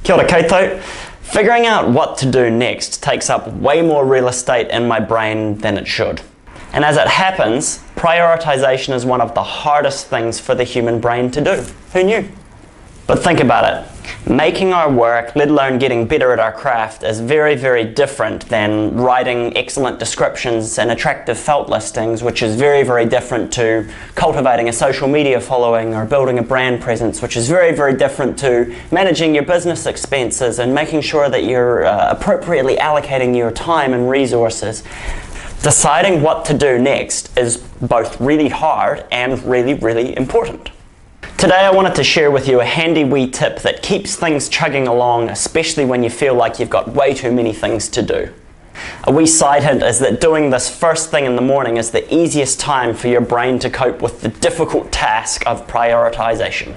Kia ora koutou. Figuring out what to do next takes up way more real estate in my brain than it should. And as it happens, prioritization is one of the hardest things for the human brain to do. Who knew? But think about it. Making our work, let alone getting better at our craft, is very, very different than writing excellent descriptions and attractive felt listings, which is very, very different to cultivating a social media following or building a brand presence, which is very, very different to managing your business expenses and making sure that you're appropriately allocating your time and resources. Deciding what to do next is both really hard and really, really important. Today I wanted to share with you a handy wee tip that keeps things chugging along, especially when you feel like you've got way too many things to do. A wee side hint is that doing this first thing in the morning is the easiest time for your brain to cope with the difficult task of prioritization.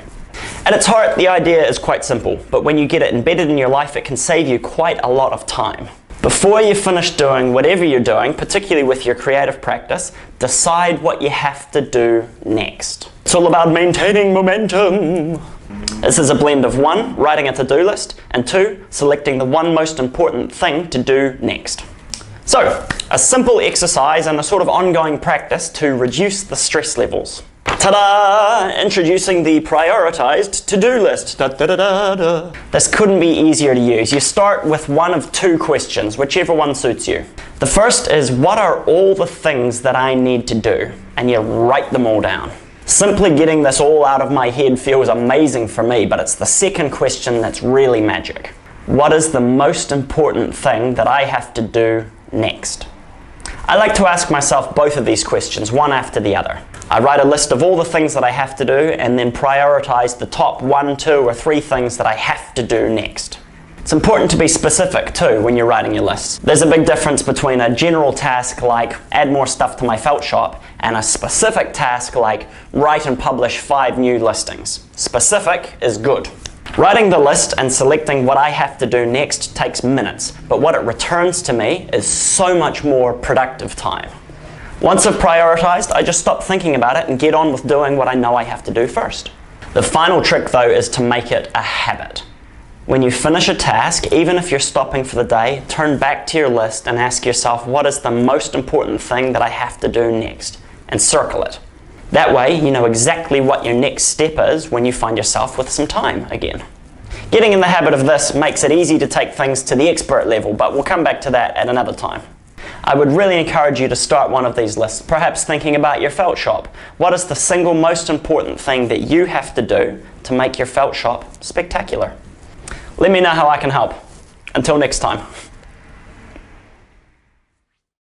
At its heart, the idea is quite simple, but when you get it embedded in your life, it can save you quite a lot of time. Before you finish doing whatever you're doing, particularly with your creative practice, decide what you have to do next. It's all about maintaining momentum. This is a blend of 1, writing a to-do list, and 2, selecting the one most important thing to do next. So, a simple exercise and a sort of ongoing practice to reduce the stress levels. Ta-da! Introducing the prioritized to-do list. Da, da, da, da, da. This couldn't be easier to use. You start with one of 2 questions, whichever one suits you. The first is, what are all the things that I need to do? And you write them all down. Simply getting this all out of my head feels amazing for me, but it's the second question that's really magic. What is the most important thing that I have to do next? I like to ask myself both of these questions, one after the other. I write a list of all the things that I have to do and then prioritize the top 1, 2, or 3 things that I have to do next. It's important to be specific too when you're writing your lists. There's a big difference between a general task like add more stuff to my felt shop and a specific task like write and publish 5 new listings. Specific is good. Writing the list and selecting what I have to do next takes minutes, but what it returns to me is so much more productive time. Once I've prioritized, I just stop thinking about it and get on with doing what I know I have to do first. The final trick though is to make it a habit. When you finish a task, even if you're stopping for the day, turn back to your list and ask yourself, what is the most important thing that I have to do next? And circle it. That way, you know exactly what your next step is when you find yourself with some time again. Getting in the habit of this makes it easy to take things to the expert level, but we'll come back to that at another time. I would really encourage you to start one of these lists, perhaps thinking about your felt shop. What is the single most important thing that you have to do to make your felt shop spectacular? Let me know how I can help. Until next time.